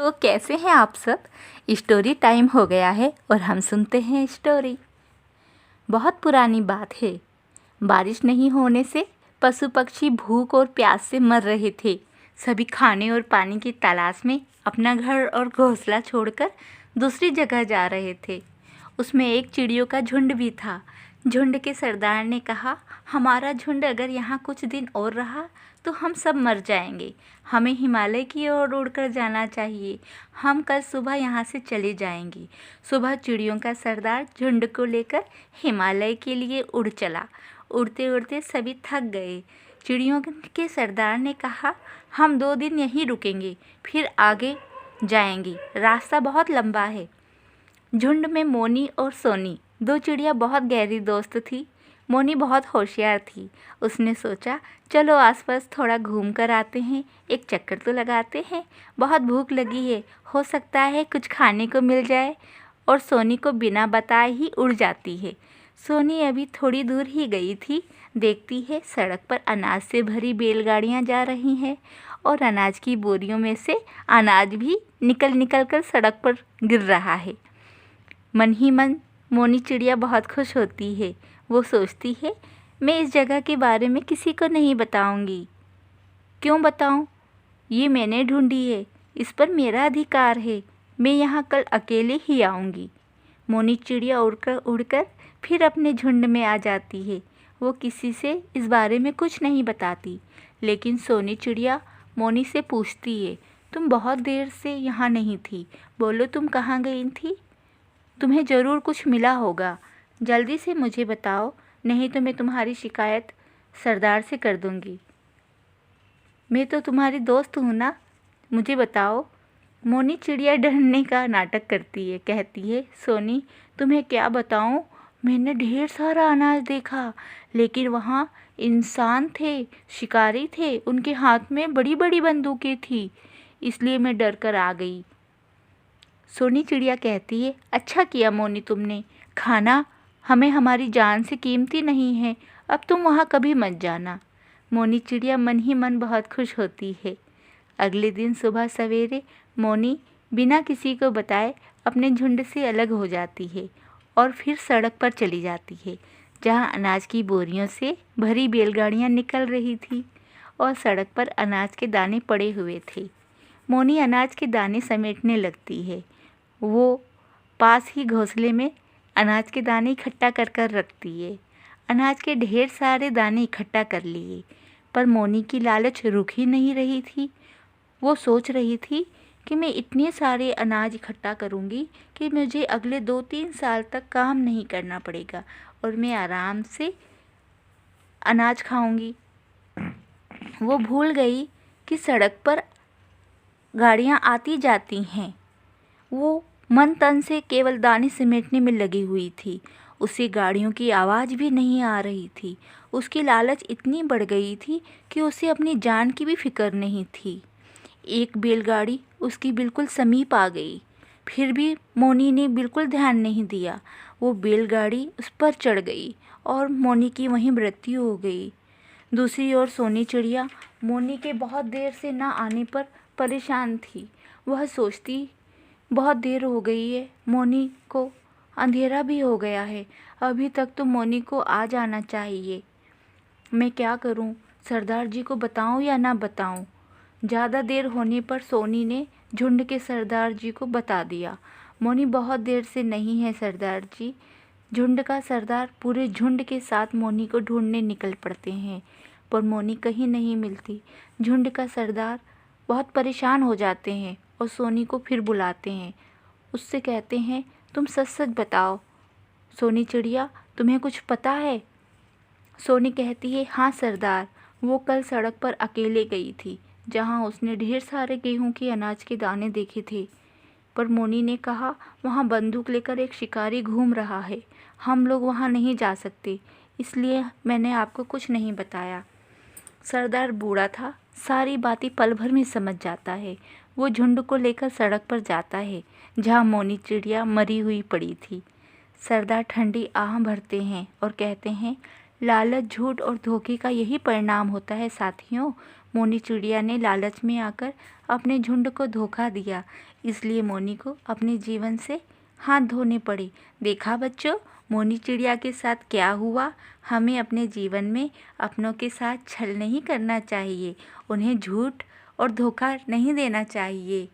तो कैसे हैं आप सब। स्टोरी टाइम हो गया है और हम सुनते हैं स्टोरी। बहुत पुरानी बात है। बारिश नहीं होने से पशु पक्षी भूख और प्यास से मर रहे थे। सभी खाने और पानी की तलाश में अपना घर और घोंसला छोड़कर दूसरी जगह जा रहे थे। उसमें एक चिड़ियों का झुंड भी था। झुंड के सरदार ने कहा, हमारा झुंड अगर यहाँ कुछ दिन और रहा तो हम सब मर जाएंगे। हमें हिमालय की ओर उड़कर जाना चाहिए। हम कल सुबह यहाँ से चले जाएंगे। सुबह चिड़ियों का सरदार झुंड को लेकर हिमालय के लिए उड़ चला। उड़ते उड़ते सभी थक गए। चिड़ियों के सरदार ने कहा, हम 2 दिन यहीं रुकेंगे, फिर आगे जाएंगे। रास्ता बहुत लंबा है। झुंड में मोनी और सोनी 2 चिड़िया बहुत गहरी दोस्त थी। मोनी बहुत होशियार थी। उसने सोचा, चलो आसपास थोड़ा घूम कर आते हैं, एक चक्कर तो लगाते हैं। बहुत भूख लगी है, हो सकता है कुछ खाने को मिल जाए। और सोनी को बिना बताए ही उड़ जाती है। सोनी अभी थोड़ी दूर ही गई थी, देखती है सड़क पर अनाज से भरी बैलगाड़ियाँ जा रही हैं और अनाज की बोरियों में से अनाज भी निकल निकल कर सड़क पर गिर रहा है। मन ही मन मोनी चिड़िया बहुत खुश होती है। वो सोचती है, मैं इस जगह के बारे में किसी को नहीं बताऊंगी। क्यों बताऊं? ये मैंने ढूंढी है, इस पर मेरा अधिकार है। मैं यहाँ कल अकेले ही आऊँगी। मोनी चिड़िया उड़कर फिर अपने झुंड में आ जाती है। वो किसी से इस बारे में कुछ नहीं बताती। लेकिन सोनी चिड़िया मोनी से पूछती है, तुम बहुत देर से यहाँ नहीं थी, बोलो तुम कहाँ गई थी? तुम्हें ज़रूर कुछ मिला होगा, जल्दी से मुझे बताओ, नहीं तो मैं तुम्हारी शिकायत सरदार से कर दूँगी। मैं तो तुम्हारी दोस्त हूँ ना, मुझे बताओ। मोनी चिड़िया डरने का नाटक करती है, कहती है, सोनी तुम्हें क्या बताऊँ, मैंने ढेर सारा अनाज देखा, लेकिन वहाँ इंसान थे, शिकारी थे, उनके हाथ में बड़ी बड़ी बंदूकें थी, इसलिए मैं डर कर आ गई। सोनी चिड़िया कहती है, अच्छा किया मोनी तुमने, खाना हमें हमारी जान से कीमती नहीं है, अब तुम वहाँ कभी मत जाना। मोनी चिड़िया मन ही मन बहुत खुश होती है। अगले दिन सुबह सवेरे मोनी बिना किसी को बताए अपने झुंड से अलग हो जाती है और फिर सड़क पर चली जाती है, जहाँ अनाज की बोरियों से भरी बैलगाड़ियाँ निकल रही थी और सड़क पर अनाज के दाने पड़े हुए थे। मोनी अनाज के दाने समेटने लगती है। वो पास ही घोंसले में अनाज के दाने इकट्ठा कर कर रखती है। अनाज के ढेर सारे दाने इकट्ठा कर लिए, पर मोनी की लालच रुक ही नहीं रही थी। वो सोच रही थी कि मैं इतने सारे अनाज इकट्ठा करूँगी कि मुझे अगले 2-3 साल तक काम नहीं करना पड़ेगा और मैं आराम से अनाज खाऊंगी। वो भूल गई कि सड़क पर गाड़ियाँ आती जाती हैं। वो मन तन से केवल दाने समेटने में लगी हुई थी। उसे गाड़ियों की आवाज़ भी नहीं आ रही थी। उसकी लालच इतनी बढ़ गई थी कि उसे अपनी जान की भी फिक्र नहीं थी। एक बैलगाड़ी उसकी बिल्कुल समीप आ गई, फिर भी मोनी ने बिल्कुल ध्यान नहीं दिया। वो बैलगाड़ी उस पर चढ़ गई और मोनी की वहीं मृत्यु हो गई। दूसरी ओर सोनी चिड़िया मोनी के बहुत देर से ना आने पर परेशान थी। वह सोचती, बहुत देर हो गई है, मोनी को अंधेरा भी हो गया है, अभी तक तो मोनी को आ जाना चाहिए। मैं क्या करूं? सरदार जी को बताऊं या ना बताऊं? ज़्यादा देर होने पर सोनी ने झुंड के सरदार जी को बता दिया, मोनी बहुत देर से नहीं है सरदार जी। झुंड का सरदार पूरे झुंड के साथ मोनी को ढूंढने निकल पड़ते हैं, पर मोनी कहीं नहीं मिलती। झुंड का सरदार बहुत परेशान हो जाते हैं और सोनी को फिर बुलाते हैं। उससे कहते हैं, तुम सच सच बताओ सोनी चिड़िया, तुम्हें कुछ पता है? सोनी कहती है, हाँ सरदार, वो कल सड़क पर अकेले गई थी, जहाँ उसने ढेर सारे गेहूं के अनाज के दाने देखे थे। पर मोनी ने कहा, वहाँ बंदूक लेकर एक शिकारी घूम रहा है, हम लोग वहाँ नहीं जा सकते, इसलिए मैंने आपको कुछ नहीं बताया। सरदार बूढ़ा था, सारी बातें पल भर में समझ जाता है। वो झुंड को लेकर सड़क पर जाता है, जहाँ मोनी चिड़िया मरी हुई पड़ी थी। सरदार ठंडी आह भरते हैं और कहते हैं, लालच, झूठ और धोखे का यही परिणाम होता है साथियों। मोनी चिड़िया ने लालच में आकर अपने झुंड को धोखा दिया, इसलिए मोनी को अपने जीवन से हाथ धोने पड़े। देखा बच्चों, मोनी चिड़िया के साथ क्या हुआ। हमें अपने जीवन में अपनों के साथ छल नहीं करना चाहिए, उन्हें झूठ और धोखा नहीं देना चाहिए।